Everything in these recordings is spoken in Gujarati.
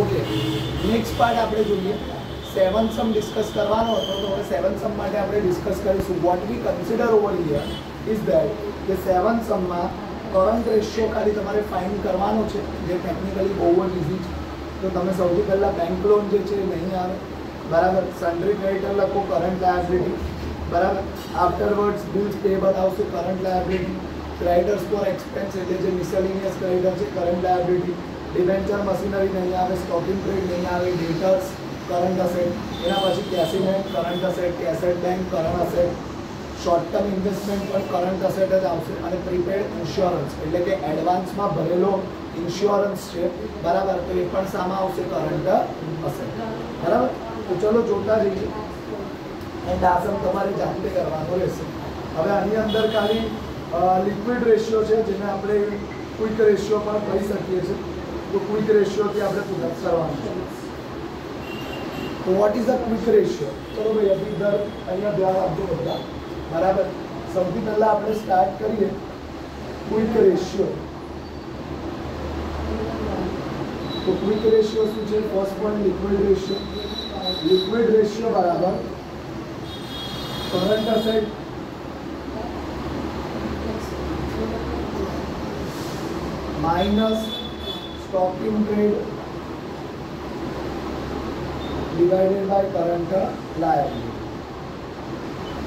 ઓકે, નેક્સ્ટ પાર્ટ આપણે જોઈએ. સેવન સમ ડિસ્કસ કરવાનો હતો, તો હવે સેવન સમ માટે આપણે ડિસ્કસ કરીશું. What we consider over here is that કે સેવન સમમાં કરંટ રેશિયો ખાલી તમારે ફાઇન્ડ કરવાનો છે, જે ટેકનિકલી બહુ જ ઇઝી છે. તો તમે સૌથી પહેલાં બેંક લોન જે છે એ નહીં આવે, બરાબર. સન્ડ્રી ક્રેડિટર લખો, કરંટ લાયબિલિટી, બરાબર. આફ્ટરવર્ડ્સ બિલ્સ પેએબલ આવશે, current liability. Creditors for expense એટલે જે મિસેલિનિયસ ક્રેડિટર છે, કરંટ લાયબિલિટી. ડિવેન્ચર મશીનરી નહીં આવે, સ્ટોક ઇન ટ્રેડ નહીં આવે, ડેટર્સ કરંટ અસેટ. એના પછી કેશિમેન્ટ current asset, asset bank current asset, short term investment પણ કરંટ અસેટ જ આવશે. અને પ્રીપેડ ઇન્સ્યોરન્સ એટલે કે એડવાન્સમાં ભરેલો ઇન્સ્યોરન્સ છે, બરાબર. તો એ પણ સામે આવશે કરંટ અસેટ, બરાબર. તો ચલો જોતા જઈએ. એન્ડ આ સમ તમારે જાતે કરવાનો રહેશે. હવે આની અંદર ખાલી લિક્વિડ રેશિયો છે, જેને આપણે ક્વિક રેશિયો પણ કહી શકીએ છીએ. તો ક્વિક રેશિયોથી આપણે પૂરક કરવાનું છે. તો what is a quick ratio? ચલો ભાઈ અભી દર અહીંયા ધ્યાન આપજો બધા, બરાબર. સૌથી પહેલાં આપણે સ્ટાર્ટ કરીએ ક્વિક રેશિયો. તો ક્વિક રેશિયો શું છે? First point liquid ratio. Liquid ratio બરાબર current asset minus stock in trade divided by current liability.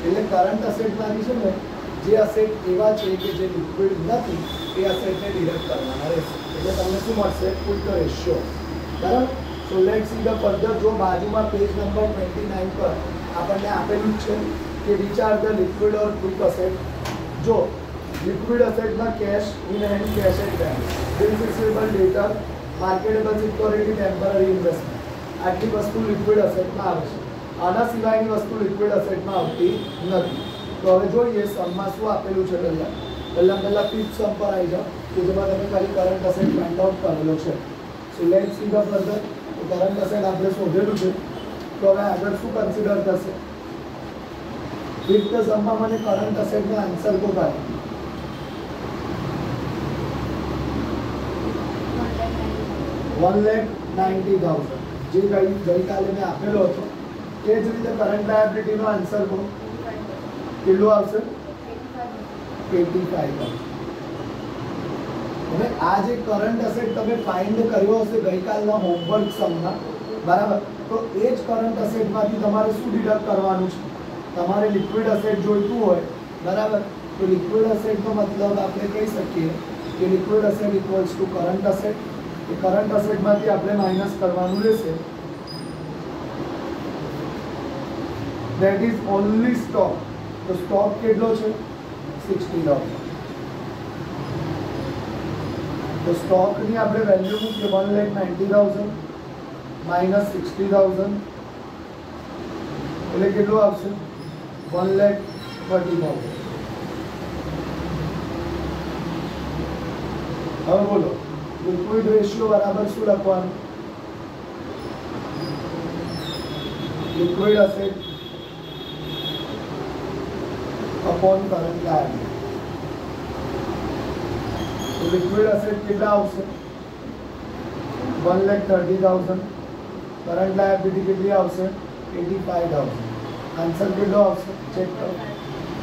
એટલે કરંટ અસેટમાંથી છે ને જે અસેટ એવા છે કે જે લિક્વિડ નથી એ અસેટને ડિડક્ટ કરવાના રહેશે. એટલે તમને શું મળશે? ક્વિક રેશિયો, બરાબર. So let's see the further. જો બાજુમાં પેજ નંબર 29 પર આપણને આપેલું છે કે which are the liquid or quick asset. જો લિક્વિડ અસેટમાં cash in hand, cash at bank, bill ફિક્સેબલ, debtor, marketable security, temporary investment, આટલી વસ્તુ લિક્વિડ અસેટમાં આવે છે. આના સિવાયની વસ્તુ લિક્વિડ અસેટમાં આવતી નથી. તો હવે જોઈએ સમમાં શું આપેલું છે. પહેલાં ફિફ્થ સમ પર આવી જાઓ કે જેમાં તમે ખાલી કરંટ અસેટ ફાઇન્ડ આઉટ કરેલો છે. So let's see the further. તો કરંટ અસેટ આપણે શોધેલું છે. તો હવે આગળ શું કન્સિડર થશે? ફિફ્થ સમમાં મને કરંટ અસેટનો આન્સર તો થાય 1,90,000 જે ગઈકાલે મેં આપેલો હતો. એ જ રીતે કરંટ લાયબિલિટીનો આન્સર કેટલું આવશે? 85,000. હવે આ જે કરંટ અસેટ તમે ફાઇન્ડ કર્યો હશે ગઈકાલના હોમવર્ક સમમાં, બરાબર. તો એ જ કરંટ અસેટમાંથી તમારે શું ડિડક્ટ કરવાનું છે? તમારે લિક્વિડ અસેટ જોઈતું હોય, બરાબર. તો લિક્વિડ અસેટનો મતલબ આપણે કહી શકીએ કે liquid asset equals to current asset. એ કરંટ અસેટમાંથી આપણે માઇનસ કરવાનું રહેશે. That is only stock. તો સ્ટોક કેટલો છે? 60,000. તો સ્ટોકની આપણે વેલ્યુ મૂકીએ 1,90,000 માઇનસ 60,000 એટલે કેટલું આવશે? 1,30,000. હવે બોલો લિક્વિડ રેશિયો બરાબર શું લખવાનું? Liquid asset upon current liability. तो लिक्विड असेट कितना આવશે? 1,30,000. करंट लायबिलिटी कितनी આવશે? 85,000. आंसर કેટલો આવશે? ચેક કરો.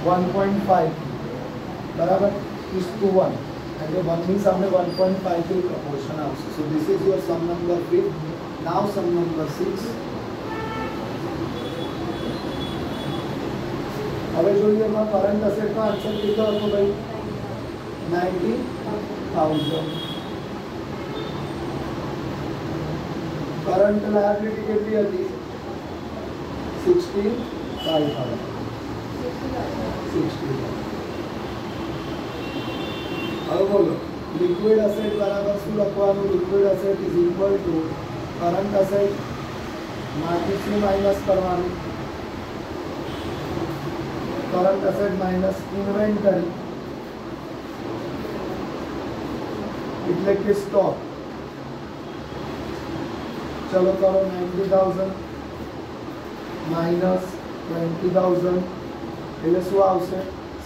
1.5 બરાબર /1 એટલે 1 ની સામે 1.5 થી પ્રપોર્શન આવશે. So this is your sum number 5. Now sum number 6. હવે જોઈએ એમાં કરંટ અસેટનો આન્સર કેટલો હતો ભાઈ? 90,000. કરંટ લાયબિલિટી કેટલી હતી? 65,000. 60,000. હવે બોલો લિક્વિડ અસેટ બરાબર શું લખવાનું? Liquid asset is equal to current asset માંથી શું માઇનસ કરવાનું? करंट असेट माइनस इन्वेंटरी એટલે કે સ્ટોક. ચલો કરો 90,000 માઇનસ 20,000 એટલે શું આવશે?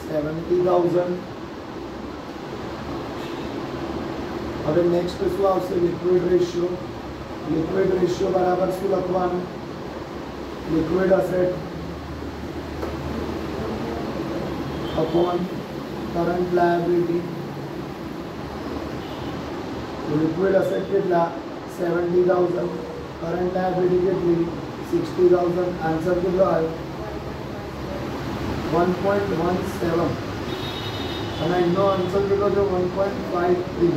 70,000. હવે નેક્સ્ટ શું આવશે? લિક્વિડ રેશિયો લિક્વિડ રેશિયો બરાબર શું લખવાનું? Liquid asset upon current liability. Liquid asset કેટલા? 70,000. करंट लायबिलिटी કેટલી? 60,000. आंसर કેટલો આવ્યો? 1.17 અને એનો આન્સર કેટલો છે? 1.53.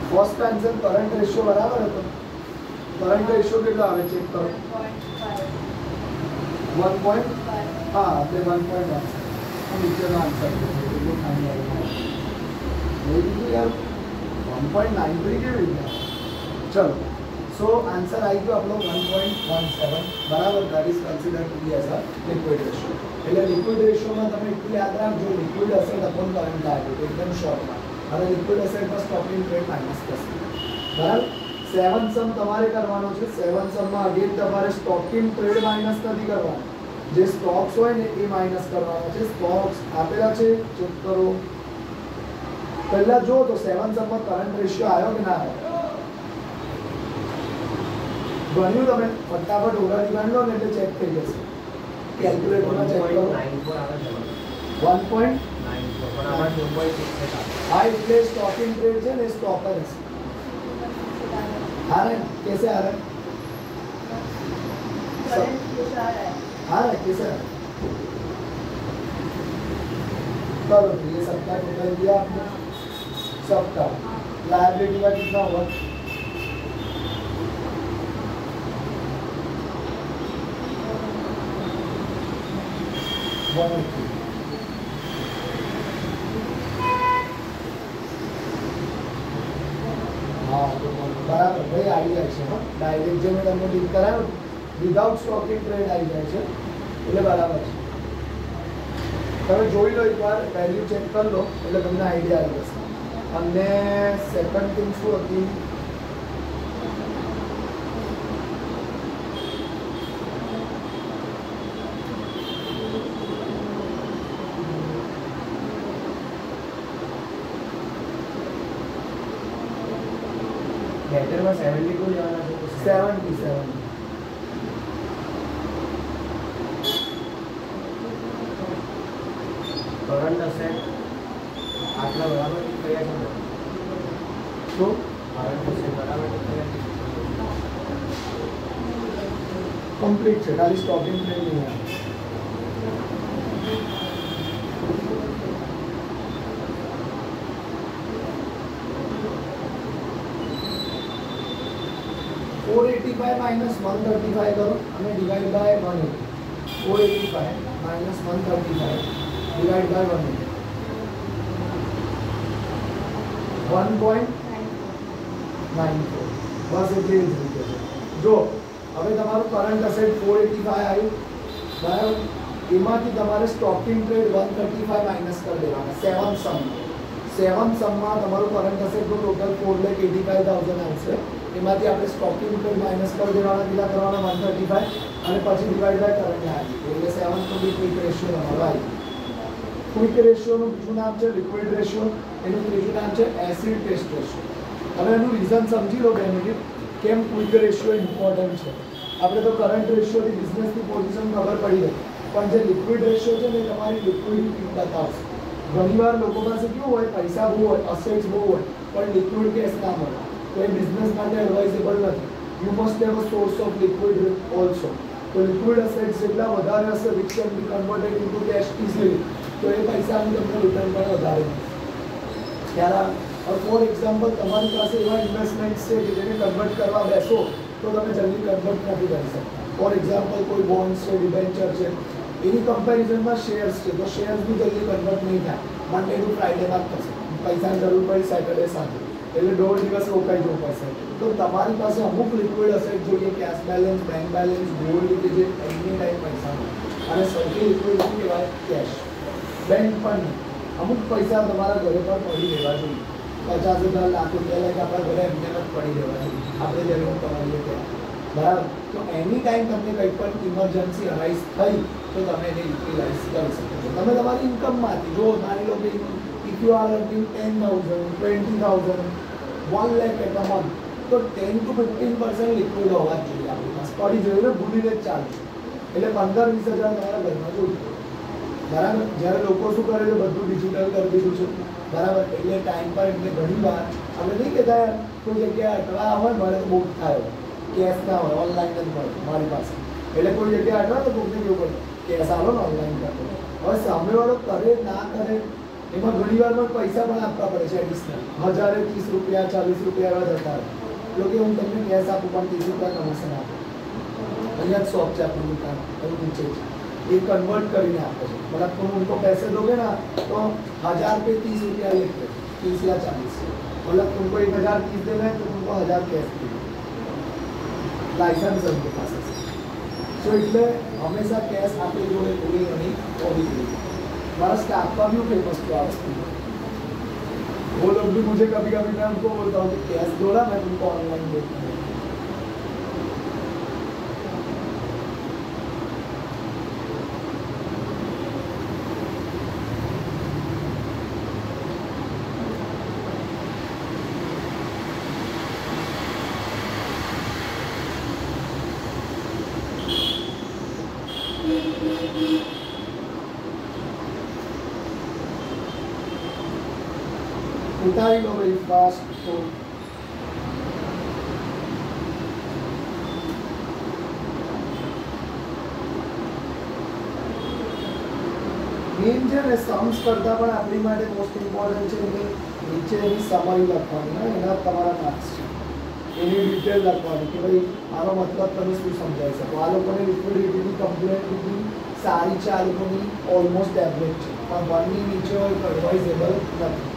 ફર્સ્ટ આન્સર કરંટ રેશિયો બરાબર હતો. करंट रेशियो કેટલો આવે ચેક કરો? 1. હા એટલે 1.1 નીચેનો આન્સર એટલું ખાલી આવ્યું યાર 1.93 કેવી રીતે? ચલો સો આન્સર આવી ગયો આપણો 1.17 બરાબર. That is consider to be as a liquid ratio. એટલે લિક્વિડ રેશિયોમાં તમે એટલું યાદ રાખજો, liquid asset upon current liability એકદમ શોર્ટમાં. અને લિક્વિડ અસેટમાં સ્ટોકિંગ ટ્રેડ માઇનસ થશે બરાબર. 7 સમ તમારે કરવાનો છે. 7 સમમાં અગેન તમારે સ્ટોકિંગ ટ્રેડ માઇનસ નથી કરવાનો, જે સ્ટોક્સ હોય ને એ માઇનસ કરવાના છે. સ્ટોક્સ આપેલા છે ચેક કરો. પહેલા જો તો 7 સમમાં કરંટ રેશિયો આવ્યો કે ના આવ્યો? ગણ્યું તમે? ફટાફટ ઓરાડી ગણ લો ને એટલે ચેક થઈ જશે. કેલ્ક્યુલેટરમાં ચેક કરો. 1.94 હા એટલે સ્ટોકિંગ ટ્રેડ છે ને સ્ટોકર્સ आ रहे हैं कैसे आ रहे हैं? आ रहे कैसे आ रहे? करो ये सबका टोटल दिया आपने, सबका लायबिलिटी का कितना हुआ? हाँ बराबर भाई आई जाए છે. હા ડાયરેક્ટ જે મેં તમને ડીલ કરાવ્યું વિધાઉટ સ્ટોકિંગ ટ્રેડ આવી જાય છે એટલે બરાબર છે. તમે જોઈ લો એકવાર, વેલ્યુ ચેક કરી લો એટલે તમને આઈડિયા આવી જશે. અને સેકન્ડ થિંગ શું હતી? બેટરમાં 72 લેવાના છે. 77 કરંટ અસેટ આટલા બરાબર કયા છે? શું કરંટ અસેટ બરાબર કયા છે? કમ્પ્લીટ છે, ખાલી સ્ટોકિંગ ટ્રેડ નહીં આવે. -135 કરો અને ડિવાઇડ બાય 180. 485 -135 divide by 180. 1.94 બસ એટલી જ રીતે છે. જો હવે તમારું કરંટ અસેટ 485 આવ્યું બરાબર, એમાંથી તમારે સ્ટોકિંગ ટ્રેડ 135 માઇનસ કરી દેવાના 7 સમ. 7 સમમાં તમારું કરંટ અસેટનું ટોટલ 4,85,000 આવશે. એમાંથી આપણે સ્ટોકિંગ ટ્રેડ માઇનસ કરી દેવાના, કેટલા કરવાના? 135 અને પછી ડિવાઇડ બાય કરંટ આવી એટલે 7 તો બી ક્વિક રેશિયો તમારો આવી. ક્વિક રેશિયોનું બીજું નામ છે લિક્વિડ રેશિયો, એનું ત્રીજું નામ છે એસિડ ટેસ્ટ રેશિયો. હવે એનું રીઝન સમજી લો બેનિફિટ કેમ ક્વિક રેશિયો ઇમ્પોર્ટન્ટ છે. આપણે તો કરંટ રેશિયોથી બિઝનેસની પોઝિશન ખબર પડી ગઈ, પણ જે લિક્વિડ રેશિયો છે ને તમારી લિક્વિડિટી બતાવશે. ઘણીવાર લોકો પાસે કેવું હોય, પૈસા બહુ હોય, અસેટ્સ બહુ હોય, પણ લિક્વિડ કેશ ના મળે, તો એ બિઝનેસ માટે એડવાઇઝેબલ નથી. You must have a source of liquid also. તો લિક્વિડ અસેટ્સ જેટલા વધારે હશે which can be converted into cash easily, તો એ પૈસાનું તમને રિટર્ન પણ વધારે મળશે. ખ્યાલ ફોર એક્ઝામ્પલ તમારી પાસે એવા ઇન્વેસ્ટમેન્ટ્સ છે કે જેને કન્વર્ટ કરવા બેસો તો તમે જલ્દી કન્વર્ટ નથી કરી શકતા. ફોર એક્ઝામ્પલ કોઈ બોન્ડ્સ છે, ડિબેન્ચર છે, એની કમ્પેરિઝનમાં શેર્સ છે, તો શેર્સ બી જલ્દી કન્વર્ટ નહીં થાય. મંડે ટુ ફ્રાઈડેમાં જ થશે. પૈસાની જરૂર પડી સેટરડે સાંજે, એટલે 1.5 દિવસ રોકાઈ જવું પડશે. તો તમારી પાસે અમુક લિક્વિડ અસેટ જોઈએ, cash balance, bank balance, gold કે જે એની ટાઈપ પૈસા અને સૌથી લિક્વિડ શું કહેવાય? કેશ. બેંક પણ નહીં, અમુક પૈસા તમારા ઘરે પર પડી રહેવા જોઈએ. 50,000 લાખ રૂપિયા લાગે આપણા ઘરે એમને જ પડી રહેવા જોઈએ, આપણે જરૂર કમાઈએ ત્યાં બરાબર. તો એની ટાઈમ તમને કંઈ પણ ઇમરજન્સી અરાઇઝ થઈ તો તમે એને યુટિલાઇઝ કરી શકો છો. તમે તમારી ઇન્કમમાંથી જો માની લો કે if if you are earning 10,000, 20,000, 1 lakh at a month, તો 10 to 15% લિક્વિડ હોવા જ જોઈએ આપણી પાસે. પડી જોઈએ ને ભૂલીને જ ચાલશે. એટલે 15-20 હજાર તમારા ઘરમાં જોઈએ. બરાબર. જ્યારે લોકો શું કરે છે, બધું ડિજિટલ કરી દીધું છે. બરાબર. એટલે ટાઈમ પર એમને ઘણી વાર આપણે નહીં કહેતા કોઈ જગ્યાએ અટવા હોય મારે તો બહુ થાય કેશ ના હોય, ઓનલાઈન જ મળે મારી પાસે. એટલે કોઈ જગ્યાએ અટવા તો કોઈને કેવું પડે કેશ આવો ને ઓનલાઈન કરતો. હવે સામેવાળો કરે ના કરે એમાં ઘણી વાર પણ પૈસા પણ આપવા પડે છે એડિશનલ. 1030 રૂપિયા 40 રૂપિયા એવા જતા હોય. એટલે કે હું તમને કેશ આપું પણ 30 રૂપિયા કમિશન આપું. અહીંયા જ શોપ છે આપણું દુકાન, અહીં નીચે છે. ये कन्वर्ट કરીને આપે છે. मतलब तुम उनको पैसे दोगे ना तो 1000 पे 30 रुपया लेते 30 या 40. मतलब तुमको 1030 देना है तो तुमको 1000 कैश देना. लाइसेंस है उनके पास. तो એટલે હંમેશા કેશ આપણી જોડે પૂરી ઘણી હોવી જોઈએ. हमारा स्टाफ का भी फेमस तो वस्तु वो लोग भी मुझे कभी कभी मैं उनको बोलता हूँ कि कैश दो ना मैं तुमको ऑनलाइन देता हूँ. उतारी लो भाई फास्ट. तो મેઇન છે ને સમ્સ કરતા પણ આપણી માટે મોસ્ટ ઇમ્પોર્ટન્ટ છે કે નીચે એની સમરી લખવાની ને એના તમારા માર્ક્સ છે. એની ડિટેલ લખવાની કે ભાઈ આનો મતલબ તમે શું સમજાવી શકો. આ લોકોને લિક્વિડિટીની કમ્પ્લેટલી સારી છે, આ લોકોની ઓલમોસ્ટ એવરેજ છે, પણ વનની નીચે હોય તો એડવાઇઝેબલ નથી.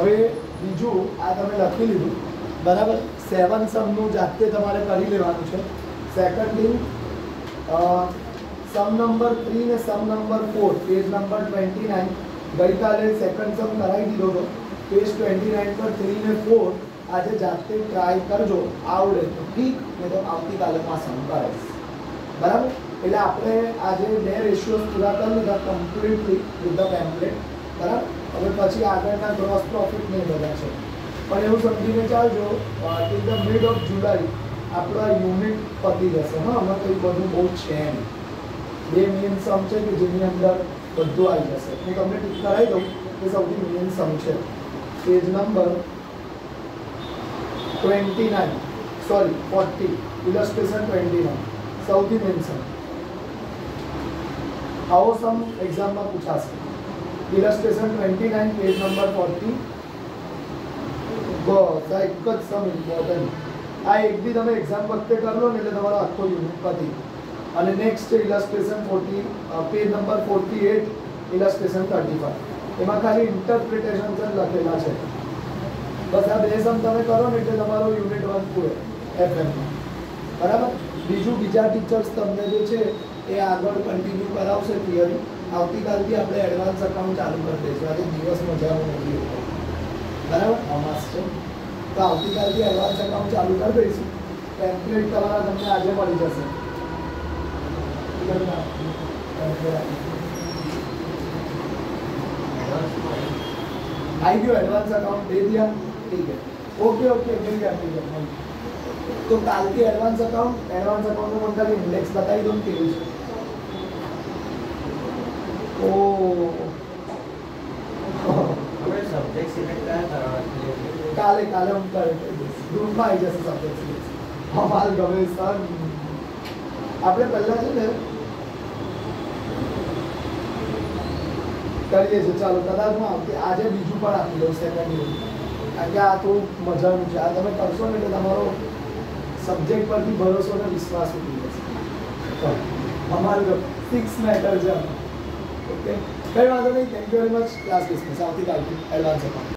હવે બીજું આ તમે લખી લીધું બરાબર. 7 સમનું જાતે તમારે કરી લેવાનું છે. સેકન્ડ થિંગ સમ નંબર 3 ને સમ નંબર 4 પેજ નંબર 29 ગઈકાલે સેકન્ડ સમ કરાવી દીધો હતો. પેજ 29 પર 3 ને 4 આજે જાતે ટ્રાય કરજો, આવડે તો ઠીક, નહીં તો આવતીકાલે આ સમ કરાવીશ. બરાબર. એટલે આપણે આજે 2 રેશિયોઝ પૂરા કરી લીધા કમ્પ્લીટલી વિથ ધ પેમ્પલેટ. બરાબર. હવે પછી આગળના ગ્રોસ પ્રોફિટ ને બધા છે, પણ એવું સમજીને ચાલજો till the mid of July આપણા યુનિટ પતી જશે. હા, આમાં કંઈ બધું બહુ છે નહીં. 2 મેઇન સમ છે કે જેની અંદર બધું આવી જશે. હું તમને ટીક કરાવી દઉં કે સૌથી મેઇન સમ છે પેજ નંબર 29 સોરી 40 ઇલસ્ટ્રેશન 29 સૌથી મેઇન સમ. આવો સમ એક્ઝામમાં પૂછાશે. ઇલસ્ટ્રેશન 29 પેજ નંબર 40. બસ આ એક જ સમ ઇમ્પોર્ટન્ટ. આ એક બી તમે એક્ઝામ વખતે કરો ને એટલે તમારો આખો યુનિટ પતી. અને નેક્સ્ટ છે ઇલસ્ટ્રેશન 40 પેજ નંબર 48 ઇલસ્ટ્રેશન 35. એમાં ખાલી ઇન્ટરપ્રિટેશન જ લખેલા છે. બસ આ 2 સમ તમે કરો ને એટલે તમારો યુનિટ 1 પૂરો FM. બરાબર. બીજું બીજા ટીચર્સ તમને જે છે એ આગળ કન્ટિન્યુ કરાવશે થિયરી. આવતીકાલથી આપણે એડવાન્સ અકાઉન્ટ ચાલુ કરી દઈશું. આજે દિવસ મજાનો નથી હોતો. બરાબર. અમાસ છે તો આવતીકાલથી એડવાન્સ અકાઉન્ટ ચાલુ કરી દઈશું. ટેમ્પલેટ તમારા તમને આજે મળી જશે. आई गयो एडवांस अकाउंट दे दिया. ठीक है, ओके ओके मिल गया मिल गया. तो काल के एडवांस अकाउंट में उनका इंडेक्स बताई दो केवी છે. ओ હવે સબ્જેક્ટ સિલેક્ટ કયા કાલે કાલે હું કરે ગ્રુપમાં આવી જશે સબ્જેક્ટ સિલેક્ટ. અમાલ ગમે સર આપણે પહેલા છે ને કરીએ છીએ. ચાલો કદાચ હું આજે બીજું પણ આપી દઉં સેકન્ડ યુનિટ, કારણ કે આ થોડું મજાનું છે. આ તમે કરશો ને એટલે તમારો સબ્જેક્ટ પરથી ભરોસો અને વિશ્વાસ ઉઠી જશે. અમારું 6 મેટર છે. ઓકે, કઈ વાંધો નહીં. Thank you very much. Class dismiss. આવતીકાલથી એડવાન્સ અકાઉન્ટ.